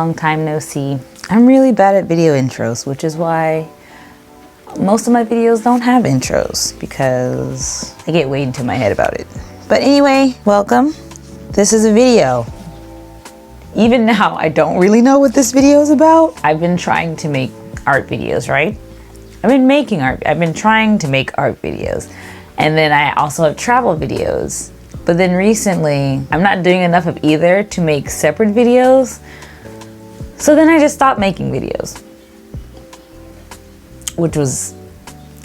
long time no see. I'm really bad at video intros, which is why most of my videos don't have intros, because I get way into my head about it. But anyway, welcome. This is a video. Even now, I don't really know what this video is about. I've been trying to make art videos, right? I've been trying to make art videos. And then I also have travel videos. But then recently, I'm not doing enough of either to make separate videos. So then I just stopped making videos. Which was,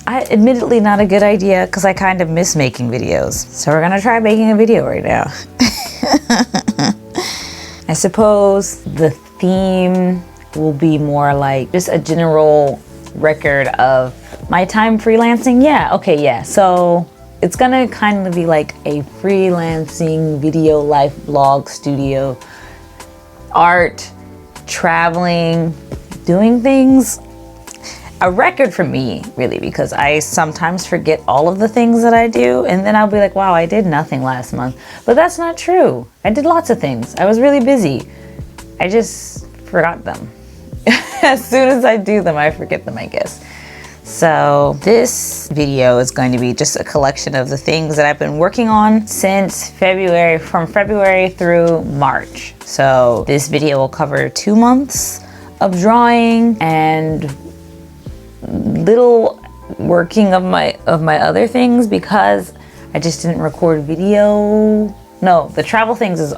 admittedly not a good idea, because I kind of miss making videos. So we're gonna try making a video right now. I suppose the theme will be more like just a general record of my time freelancing. Yeah. So it's gonna kind of be like a freelancing video life vlog studio, art, traveling, doing things. A record for me, really, because I sometimes forget all of the things that I do, and then I'll be like, wow, I did nothing last month. But that's not true. I did lots of things. I was really busy. I just forgot them. As soon as I do them, I forget them, I guess. So this video is going to be just a collection of the things that I've been working on since February, from February through March. So this video will cover 2 months of drawing and little working of my other things, because I just didn't record video. No, the travel things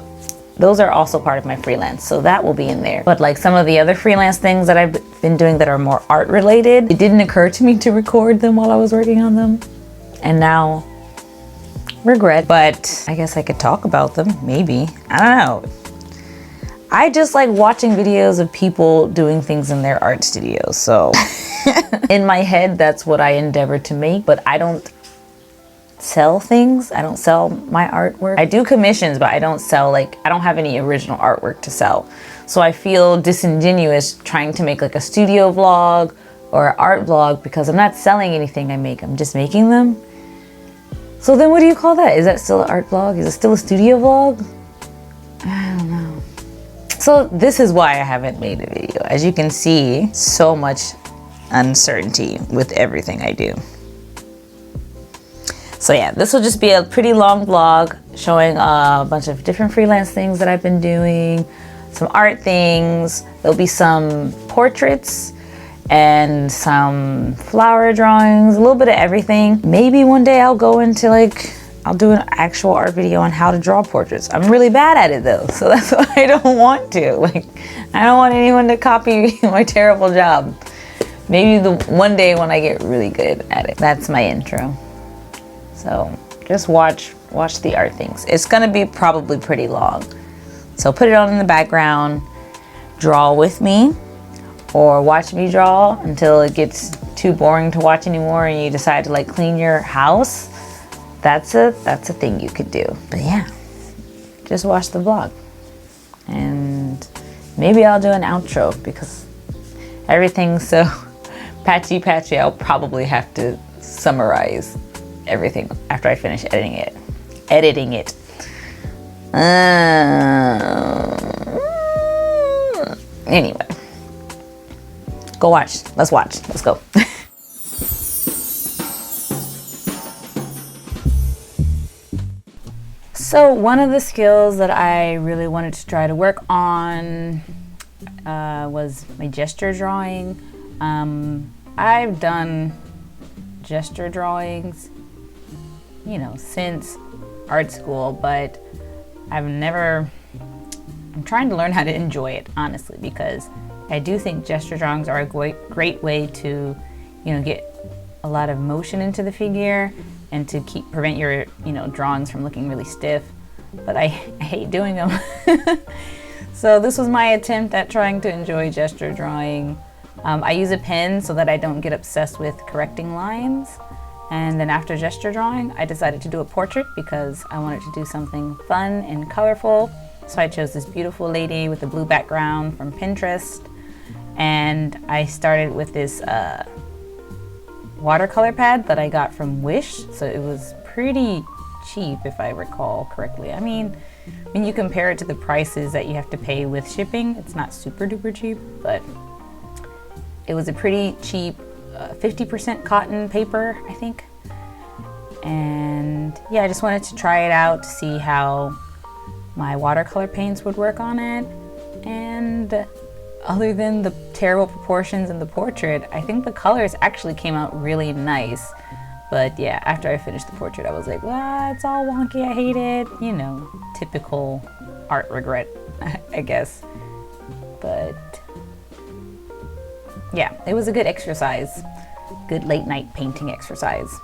those are also part of my freelance, so that will be in there. But like some of the other freelance things that I've been doing that are more art related, it didn't occur to me to record them while I was working on them. And now, regret, but I guess I could talk about them, maybe. I don't know. I just like watching videos of people doing things in their art studios, so in my head, that's what I endeavor to make, but I don't sell things. I don't sell my artwork. I do commissions, but I don't sell, I don't have any original artwork to sell. So I feel disingenuous trying to make like a studio vlog or an art vlog, because I'm not selling anything I make. I'm just making them. So then what do you call that? Is that still an art vlog? Is it still a studio vlog? I don't know. So this is why I haven't made a video. As you can see, so much uncertainty with everything I do. So yeah, this will just be a pretty long vlog showing a bunch of different freelance things that I've been doing, some art things. There'll be some portraits and some flower drawings, a little bit of everything. Maybe one day I'll go into I'll do an actual art video on how to draw portraits. I'm really bad at it though, so that's why I don't want to. I don't want anyone to copy my terrible job. Maybe one day when I get really good at it. That's my intro. So just watch the art things. It's gonna be probably pretty long. So put it on in the background, draw with me, or watch me draw until it gets too boring to watch anymore and you decide to clean your house. That's a thing you could do. But yeah, just watch the vlog. And maybe I'll do an outro, because everything's so patchy. I'll probably have to summarize everything after I finish editing it. Anyway, go watch. Let's watch. Let's go. So one of the skills that I really wanted to try to work on was my gesture drawing. I've done gesture drawings, since art school, but I'm trying to learn how to enjoy it, honestly, because I do think gesture drawings are a great way to, get a lot of motion into the figure and to prevent your, drawings from looking really stiff. But I hate doing them. So this was my attempt at trying to enjoy gesture drawing. I use a pen so that I don't get obsessed with correcting lines. And then after gesture drawing, I decided to do a portrait because I wanted to do something fun and colorful. So I chose this beautiful lady with a blue background from Pinterest. And I started with this watercolor pad that I got from Wish. So it was pretty cheap, if I recall correctly. I mean, When you compare it to the prices that you have to pay with shipping, it's not super duper cheap, but it was a pretty cheap 50% cotton paper, I think. And yeah, I just wanted to try it out to see how my watercolor paints would work on it. And other than the terrible proportions in the portrait, I think the colors actually came out really nice. But yeah, after I finished the portrait, I was like, well, it's all wonky, I hate it. You know, typical art regret, I guess. But yeah, it was a good exercise. Good late night painting exercise.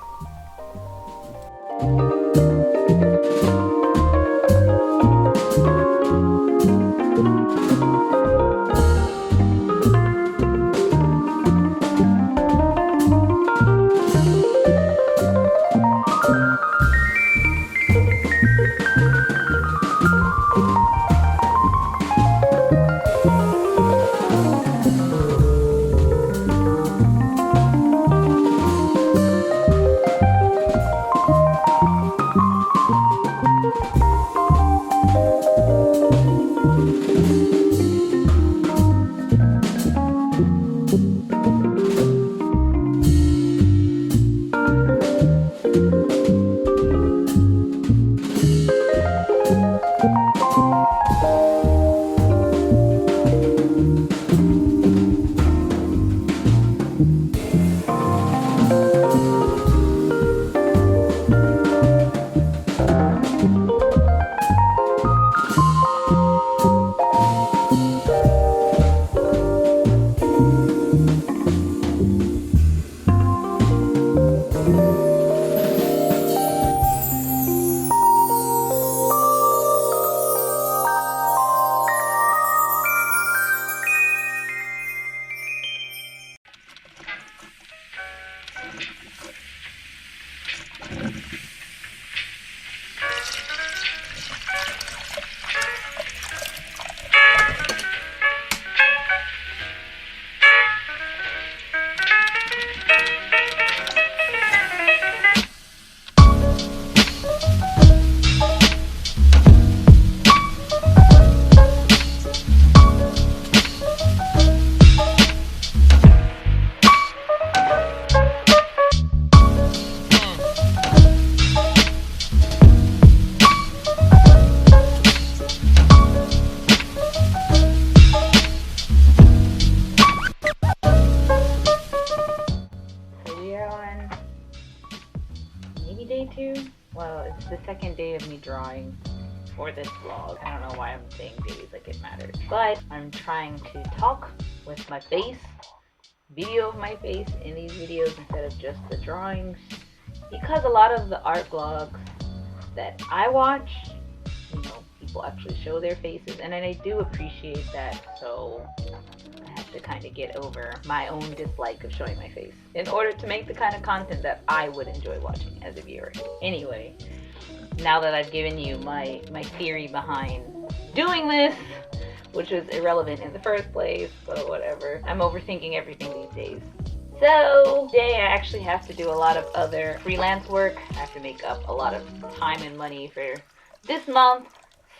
Day 2? Well, it's the second day of me drawing for this vlog. I don't know why I'm saying days like it matters. But I'm trying to talk with my face, video of my face in these videos instead of just the drawings. Because a lot of the art vlogs that I watch, you know, people actually show their faces, and I do appreciate that, so I have to kind of get over my own dislike of showing my face in order to make the kind of content that I would enjoy watching as a viewer. Anyway, now that I've given you my theory behind doing this, which was irrelevant in the first place, but whatever. I'm overthinking everything these days. So today I actually have to do a lot of other freelance work. I have to make up a lot of time and money for this month.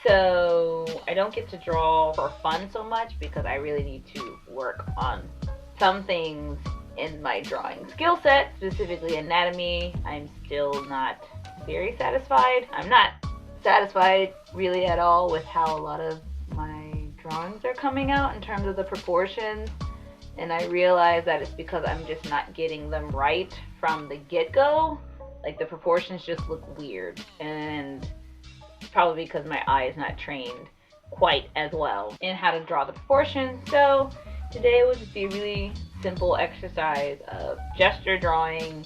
So I don't get to draw for fun so much because I really need to work on some things in my drawing skill set, specifically anatomy. I'm still not very satisfied. I'm not satisfied really at all with how a lot of my drawings are coming out in terms of the proportions. And I realize that it's because I'm just not getting them right from the get-go. Like the proportions just look weird, and probably because my eye is not trained quite as well in how to draw the proportions. So today would just be a really simple exercise of gesture drawing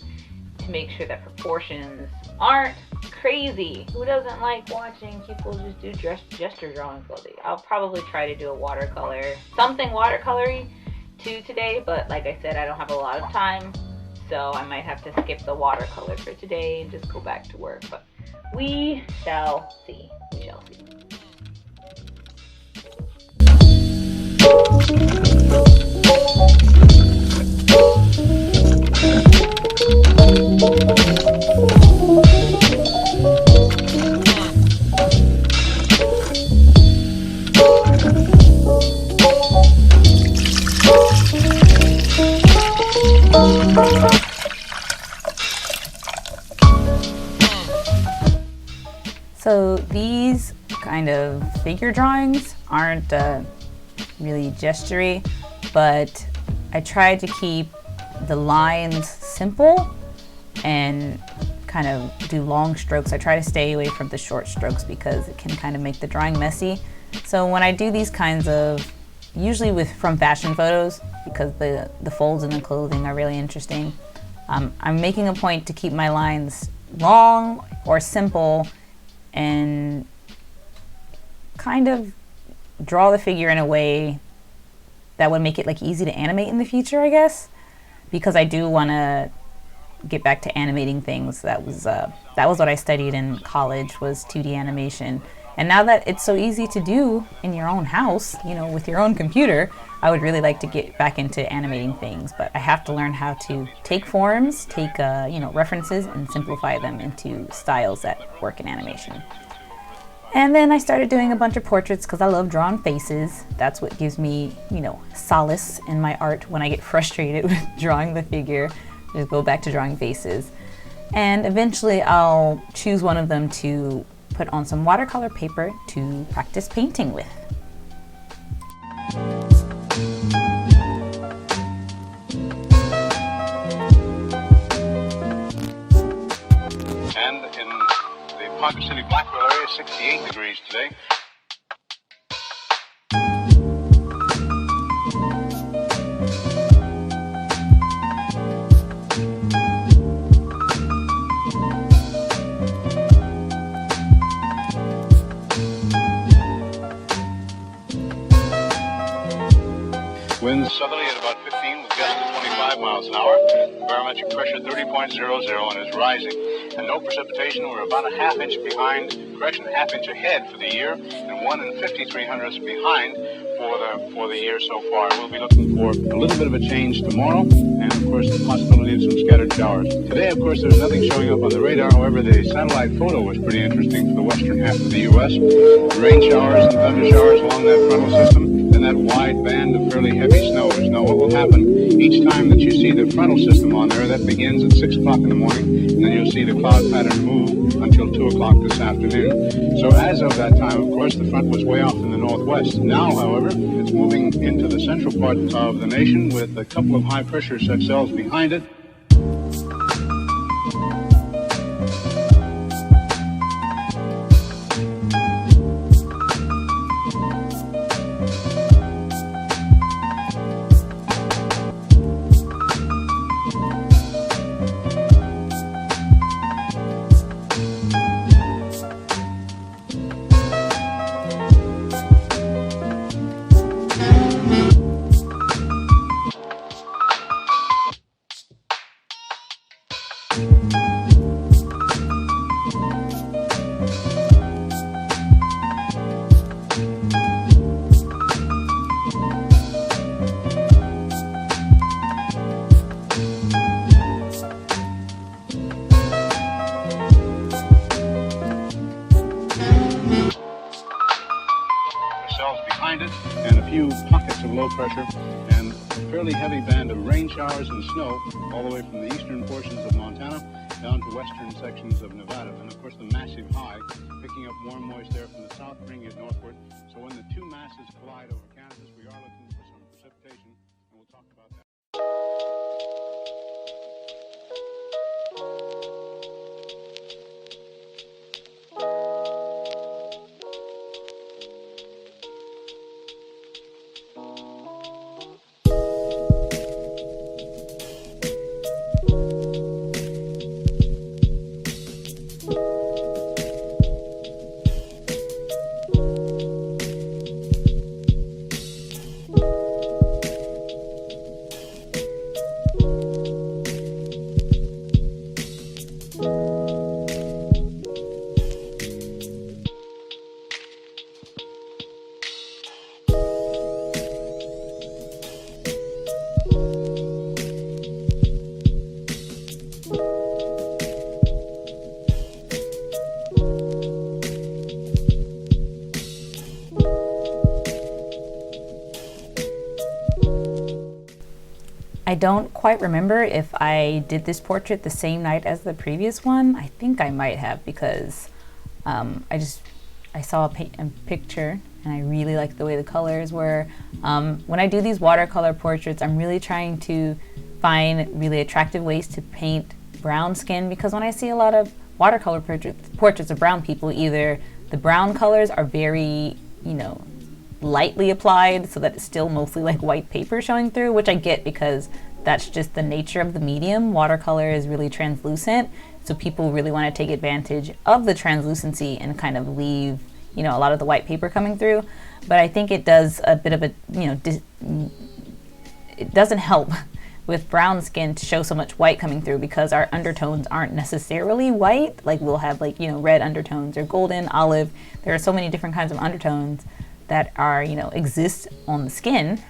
to make sure that proportions aren't crazy. Who doesn't like watching people just do gesture drawing slowly? I'll probably try to do a watercolor, something watercolory too today, but like I said, I don't have a lot of time, so I might have to skip the watercolor for today and just go back to work, but we shall see. We shall see. So these kind of figure drawings aren't really gestury, but I tried to keep the lines simple and kind of do long strokes. I try to stay away from the short strokes because it can kind of make the drawing messy. So when I do these kinds of, usually from fashion photos, because the folds in the clothing are really interesting, I'm making a point to keep my lines long or simple and kind of draw the figure in a way that would make it like easy to animate in the future, I guess, because I do want to get back to animating things. That was what I studied in college, was 2D animation. And now that it's so easy to do in your own house, you know, with your own computer, I would really like to get back into animating things, but I have to learn how to take forms, take references, and simplify them into styles that work in animation. And then I started doing a bunch of portraits because I love drawing faces. That's what gives me, solace in my art when I get frustrated with drawing the figure. Just go back to drawing faces. And eventually I'll choose one of them to put on some watercolor paper to practice painting with. And in the Ponca City Blackwell area, 68 degrees today. Winds southerly at about 15 with gusts of 25 miles an hour. Barometric pressure 30.00 and is rising. And no precipitation. We're about a half inch behind, half inch ahead for the year, and 1 5300ths behind for the year so far. We'll be looking for a little bit of a change tomorrow, and of course the possibility of some scattered showers. Today, of course, there's nothing showing up on the radar. However, the satellite photo was pretty interesting for the western half of the U.S. Rain showers and thunder showers along that frontal system, and that wide band of fairly heavy snow. Now, what will happen each time that you see the frontal system on there? That begins at 6 o'clock in the morning, and then you'll see the cloud pattern move until 2 o'clock this afternoon. So as of that time, of course, the front was way off in the northwest. Now, however, it's moving into the central part of the nation with a couple of high-pressure cells behind it. Behind it, and a few pockets of low pressure, and a fairly heavy band of rain showers and snow all the way from the eastern portions of Montana down to western sections of Nevada. And of course the massive high picking up warm moist air from the south, bringing it northward. So when the two masses collide over Kansas, we are looking for some precipitation, and we'll talk about that. I don't quite remember if I did this portrait the same night as the previous one. I think I might have, because I saw a picture and I really liked the way the colors were. When I do these watercolor portraits, I'm really trying to find really attractive ways to paint brown skin, because when I see a lot of watercolor portraits of brown people, either the brown colors are very, lightly applied so that it's still mostly like white paper showing through, which I get because that's just the nature of the medium. Watercolor is really translucent, so people really want to take advantage of the translucency and kind of leave, a lot of the white paper coming through. But I think it does a bit of a, it doesn't help with brown skin to show so much white coming through, because our undertones aren't necessarily white. Like we'll have red undertones or golden, olive. There are so many different kinds of undertones that are, exist on the skin.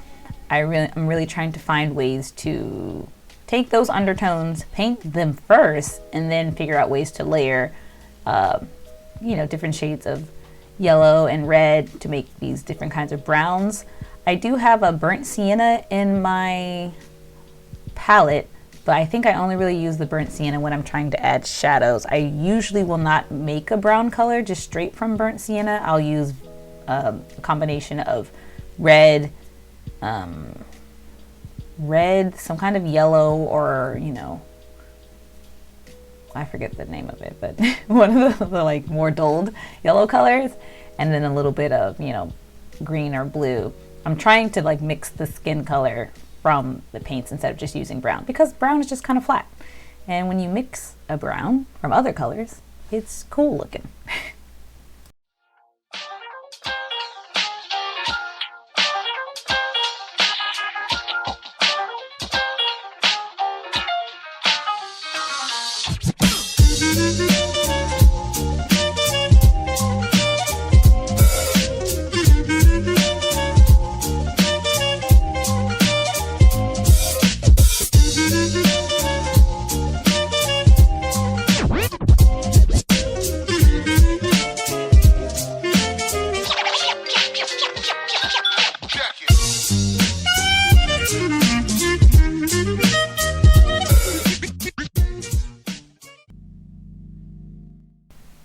I'm really trying to find ways to take those undertones, paint them first, and then figure out ways to layer, different shades of yellow and red to make these different kinds of browns. I do have a burnt sienna in my palette, but I think I only really use the burnt sienna when I'm trying to add shadows. I usually will not make a brown color just straight from burnt sienna. I'll use a combination of red, some kind of yellow, or I forget the name of it, but one of the like more dulled yellow colors, and then a little bit of green or blue. I'm trying to like mix the skin color from the paints instead of just using brown, because brown is just kind of flat, and when you mix a brown from other colors, it's cool looking.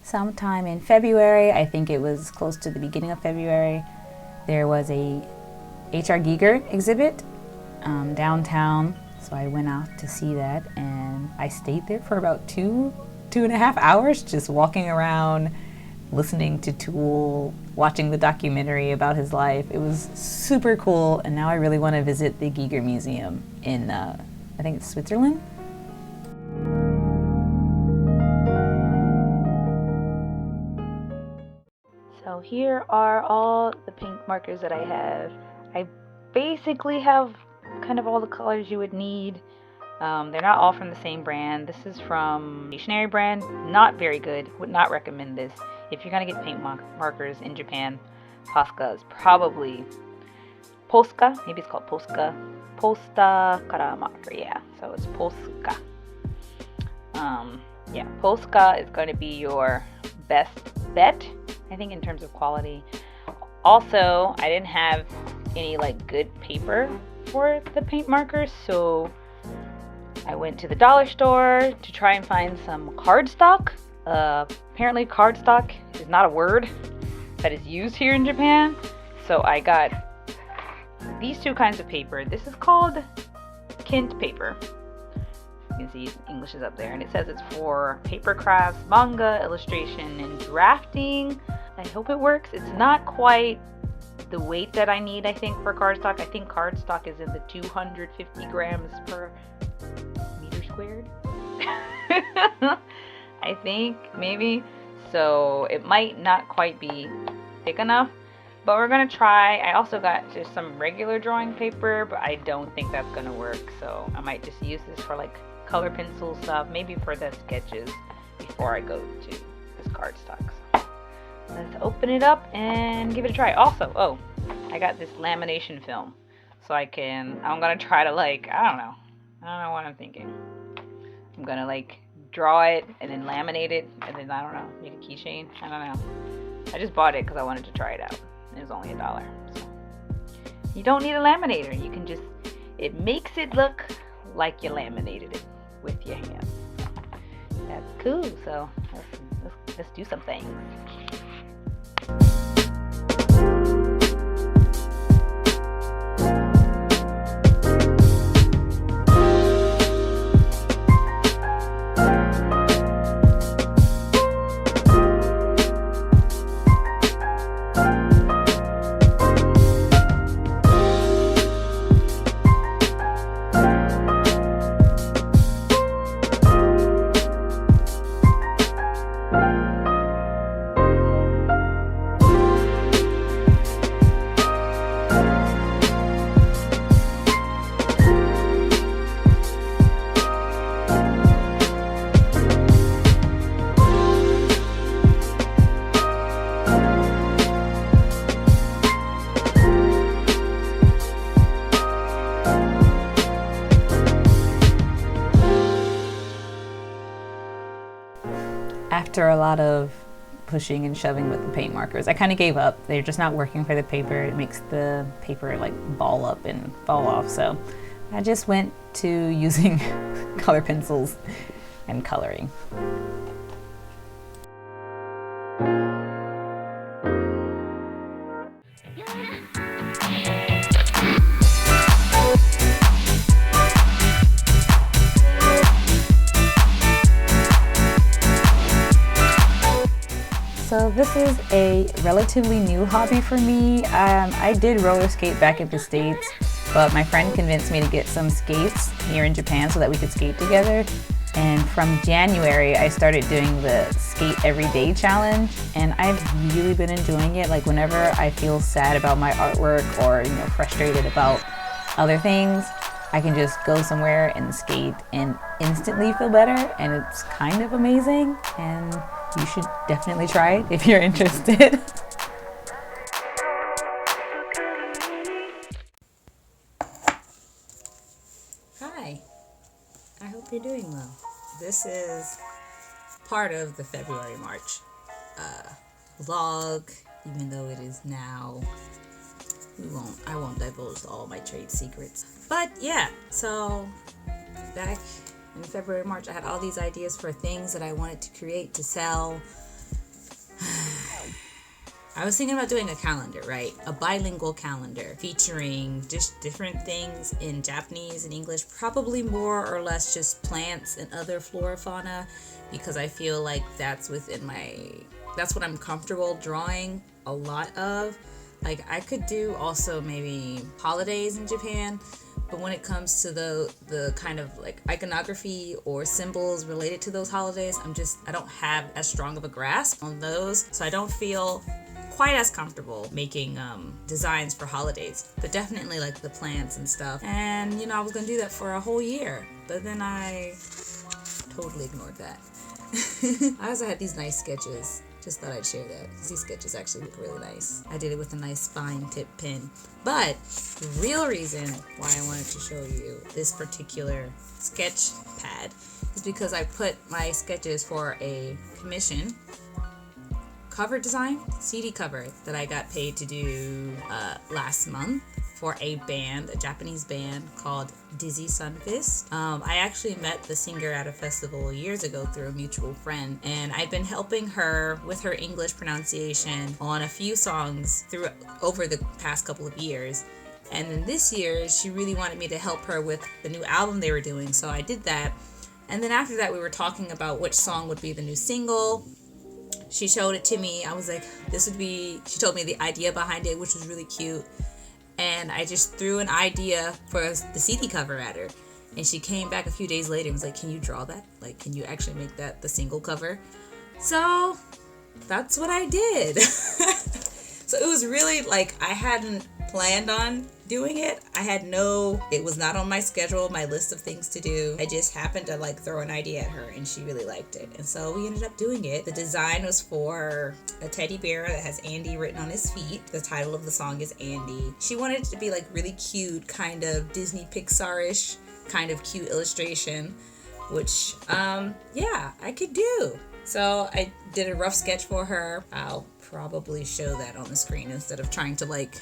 Sometime in February, I think it was close to the beginning of February, there was a H.R. Giger exhibit downtown. So I went out to see that, and I stayed there for about two and a half hours, just walking around, listening to Tool, watching the documentary about his life. It was super cool, and now I really want to visit the Giger Museum in, I think it's Switzerland. So here are all the paint markers that I have. I basically have kind of all the colors you would need. They're not all from the same brand. This is from a stationery brand. Not very good. Would not recommend this. If you're going to get paint markers in Japan, Posca is probably Posca. Maybe it's called Posca. Posta Kara marker. Yeah, so it's Posca. Yeah, Posca is going to be your best bet, I think, in terms of quality. Also, I didn't have any like good paper for the paint markers, so I went to the dollar store to try and find some cardstock. Apparently cardstock is not a word that is used here in Japan, so I got these two kinds of paper. This is called Kint paper. You can see English is up there, and it says it's for paper crafts, manga, illustration, and drafting. I hope it works. It's not quite the weight that I need, I think, for cardstock. I think cardstock is in the 250 grams per meter squared. I think, maybe. So it might not quite be thick enough, but we're gonna try. I also got just some regular drawing paper, but I don't think that's gonna work. So I might just use this for like color pencil stuff, maybe for the sketches before I go to this cardstock. So let's open it up and give it a try. Also, I got this lamination film, so I'm gonna try to like, I don't know what I'm thinking. I'm gonna like draw it and then laminate it, and then I don't know, make a keychain. I don't know. I just bought it because I wanted to try it out. It was only $1. So you don't need a laminator. You can just, it makes it look like you laminated it with your hands. That's cool. So let's Let's do some things. After a lot of pushing and shoving with the paint markers, I kind of gave up. They're just not working for the paper. It makes the paper like ball up and fall off. So I just went to using color pencils and coloring. So this is a relatively new hobby for me. I did roller skate back in the States, but my friend convinced me to get some skates here in Japan so that we could skate together. And from January, I started doing the Skate Every Day challenge, and I've really been enjoying it. Like whenever I feel sad about my artwork or frustrated about other things, I can just go somewhere and skate and instantly feel better, and it's kind of amazing. And you should definitely try it if you're interested. Hi, I hope you're doing well. This is part of the February-March vlog, even though it is now, I won't divulge all my trade secrets. But yeah, so back in February, March, I had all these ideas for things that I wanted to create to sell. I was thinking about doing a calendar, right? A bilingual calendar featuring just different things in Japanese and English, probably more or less just plants and other flora fauna, because I feel like that's what I'm comfortable drawing a lot of. Like I could do also maybe holidays in Japan, but when it comes to the kind of like iconography or symbols related to those holidays, I don't have as strong of a grasp on those, so I don't feel quite as comfortable making designs for holidays, but definitely like the plants and stuff. And I was gonna do that for a whole year, but then I totally ignored that. I also had these nice sketches. Just thought I'd share that because these sketches actually look really nice. I did it with a nice fine tip pen. But the real reason why I wanted to show you this particular sketch pad is because I put my sketches for a commission cover design, CD cover that I got paid to do last month for a Japanese band called Dizzy Sunfist. I actually met the singer at a festival years ago through a mutual friend, and I've been helping her with her English pronunciation on a few songs over the past couple of years. And then this year, she really wanted me to help her with the new album they were doing, so I did that. And then after that, we were talking about which song would be the new single. She showed it to me. I was like, she told me the idea behind it, which was really cute. And I just threw an idea for the CD cover at her. And she came back a few days later and was like, can you draw that? Like, can you actually make that the single cover? So that's what I did. So it was really like, I hadn't planned on doing it. It was not on my schedule, my list of things to do. I just happened to like throw an idea at her and she really liked it. And so we ended up doing it. The design was for a teddy bear that has Andy written on his feet. The title of the song is Andy. She wanted it to be like really cute, kind of Disney Pixar-ish, kind of cute illustration, which, I could do. So I did a rough sketch for her. I'll probably show that on the screen instead of trying to like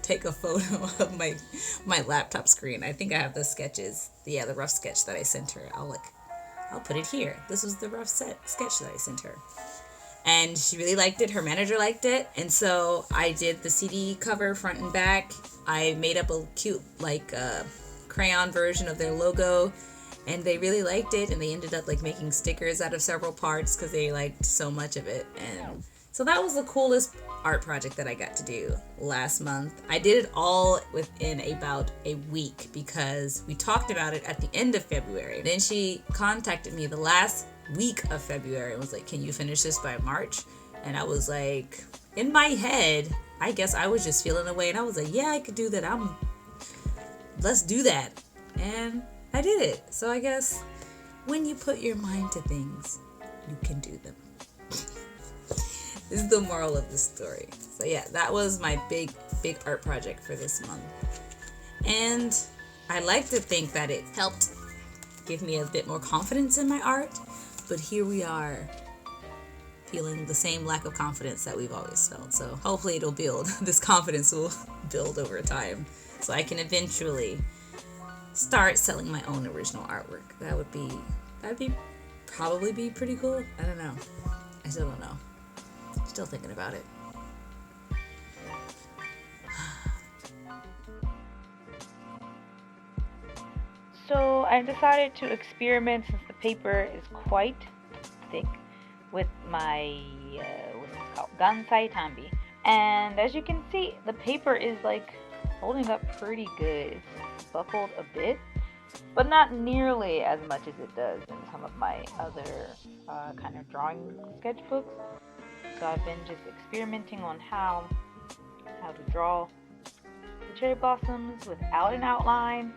take a photo of my laptop screen. I think I have the sketches. The rough sketch that I sent her. I'll put it here. This was the rough sketch that I sent her. and she really liked it. Her manager liked it, and so I did the CD cover front and back. I made up a cute like crayon version of their logo, and they really liked it, and they ended up like making stickers out of several parts because they liked so much of it. And so that was the coolest art project that I got to do last month. I did it all within about a week because we talked about it at the end of February. Then she contacted me the last week of February and was like, can you finish this by March? And I was like, in my head, I guess I was just feeling away, and I was like, yeah, I could do that. Let's do that. And I did it. So I guess when you put your mind to things, you can do them. This is the moral of the story. So yeah, that was my big art project for this month. And I like to think that it helped give me a bit more confidence in my art. But here we are, feeling the same lack of confidence that we've always felt. So hopefully it'll build. This confidence will build over time, so I can eventually start selling my own original artwork. That'd probably be pretty cool. I don't know. I still don't know. Still thinking about it. So I decided to experiment, since the paper is quite thick, with my what's it called, Gansai Tambi. And as you can see, the paper is like holding up pretty good. It's buckled a bit, but not nearly as much as it does in some of my other kind of drawing sketchbooks. So I've been just experimenting on how to draw the cherry blossoms without an outline.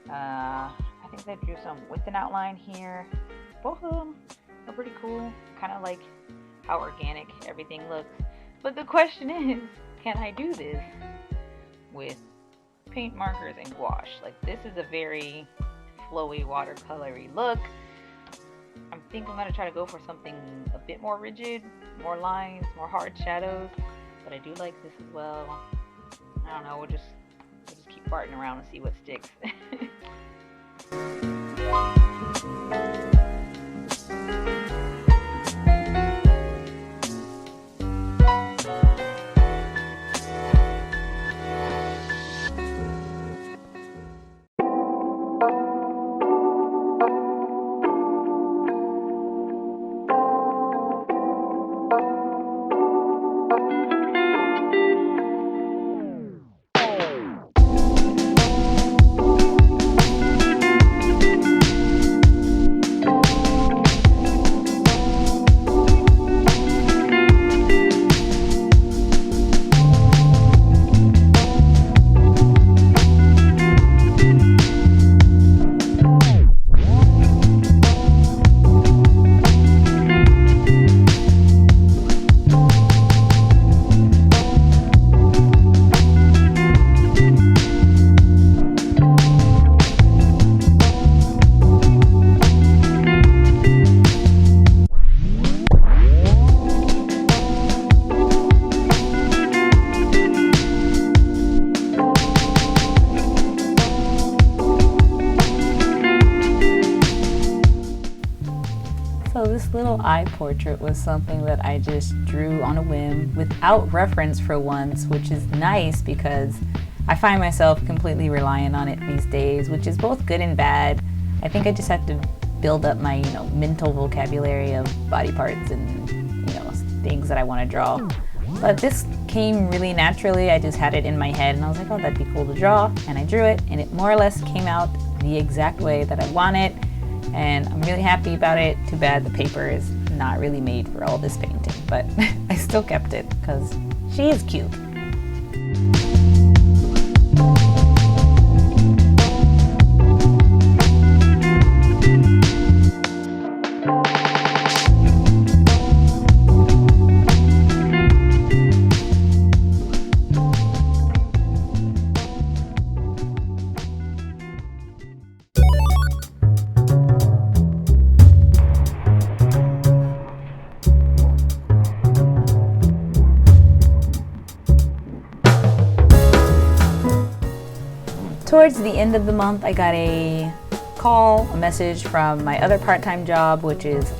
I think I drew some with an outline here. Both of them are pretty cool. Kind of like how organic everything looks. But the question is, can I do this with paint markers and gouache? Like, this is a very flowy, watercolory look. I think I'm going to try to go for something a bit more rigid, more lines, more hard shadows. But I do like this as well. I don't know, we'll just keep farting around and see what sticks. So this little eye portrait was something that I just drew on a whim without reference for once, which is nice because I find myself completely reliant on it these days, which is both good and bad. I think I just have to build up my, mental vocabulary of body parts and, things that I want to draw. But this came really naturally. I just had it in my head and I was like, oh, that'd be cool to draw. And I drew it and it more or less came out the exact way that I want it. And I'm really happy about it. Too bad the paper is not really made for all this painting, but I still kept it because she is cute. Towards the end of the month, I got a message from my other part-time job, which is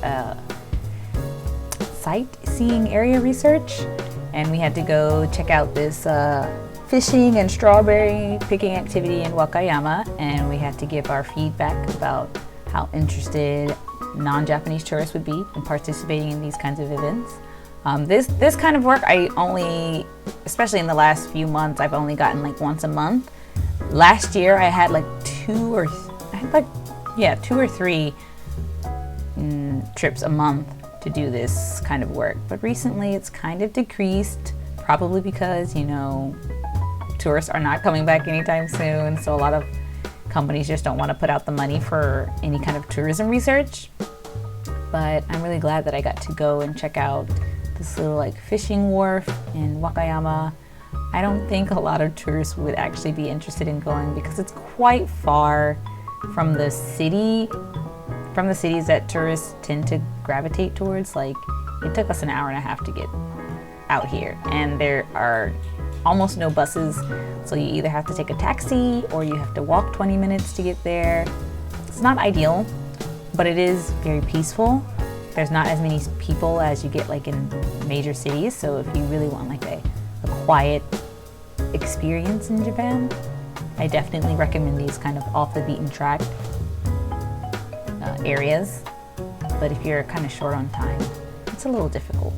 sightseeing area research, and we had to go check out this fishing and strawberry picking activity in Wakayama, and we had to give our feedback about how interested non-Japanese tourists would be in participating in these kinds of events. This kind of work, I only, especially in the last few months, I've only gotten like once a month. Last year I had like two or three trips a month to do this kind of work. But recently it's kind of decreased, probably because, you know, tourists are not coming back anytime soon. So a lot of companies just don't want to put out the money for any kind of tourism research. But I'm really glad that I got to go and check out this little like fishing wharf in Wakayama. I don't think a lot of tourists would actually be interested in going because it's quite far from the cities that tourists tend to gravitate towards. Like, it took us an hour and a half to get out here, and there are almost no buses, so you either have to take a taxi or you have to walk 20 minutes to get there. It's not ideal, but it is very peaceful. There's not as many people as you get like in major cities, so if you really want like a quiet experience in Japan, I definitely recommend these kind of off the beaten track areas. But if you're kind of short on time, it's a little difficult.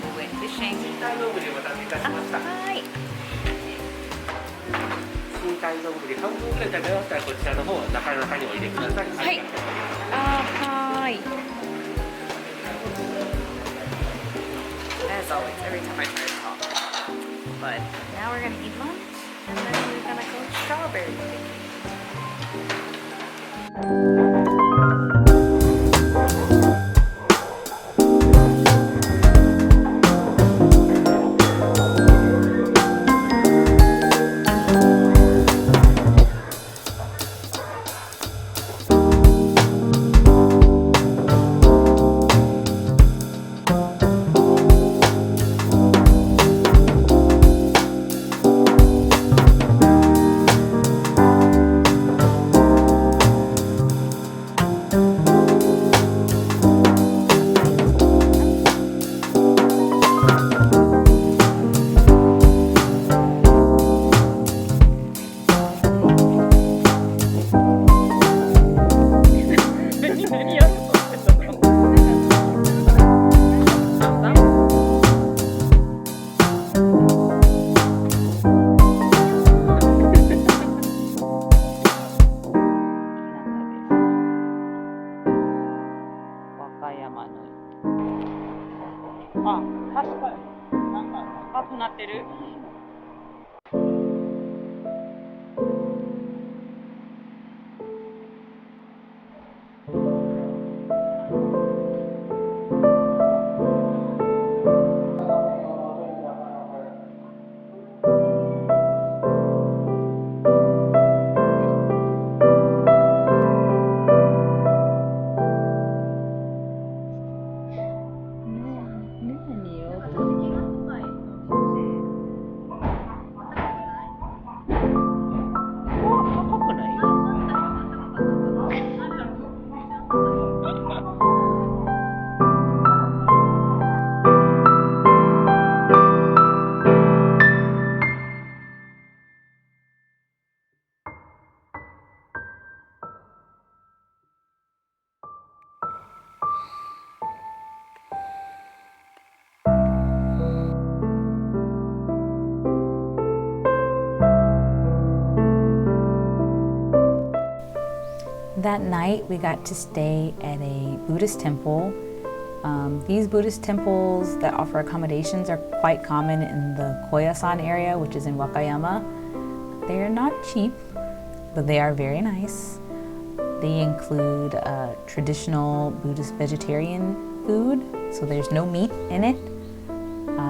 We went fishing. 深海丼お待たせいたしました。はい。深海丼半分くらい食べましたらこちらの方中にお入れください。はい。はい。As always, every time I try to talk. But now we're gonna eat lunch, and then we're gonna go strawberry picking. That night we got to stay at a Buddhist temple. These Buddhist temples that offer accommodations are quite common in the Koyasan area, which is in Wakayama. They are not cheap, but they are very nice. They include traditional Buddhist vegetarian food, so there's no meat in it.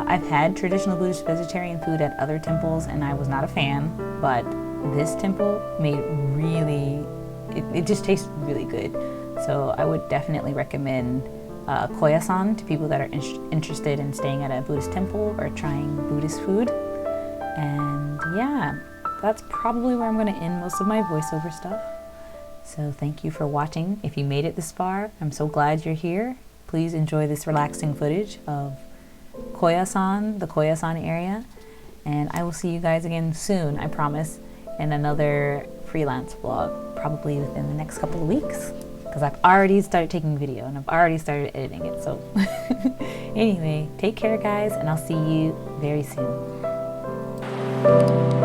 I've had traditional Buddhist vegetarian food at other temples and I was not a fan, but this temple made it just tastes really good. So I would definitely recommend Koyasan to people that are interested in staying at a Buddhist temple or trying Buddhist food. And yeah, that's probably where I'm going to end most of my voiceover stuff. So thank you for watching. If you made it this far, I'm so glad you're here. Please enjoy this relaxing footage of Koyasan, the Koyasan area. And I will see you guys again soon, I promise, in another freelance vlog, probably within the next couple of weeks. Because I've already started taking video and I've already started editing it. So anyway, take care guys, and I'll see you very soon.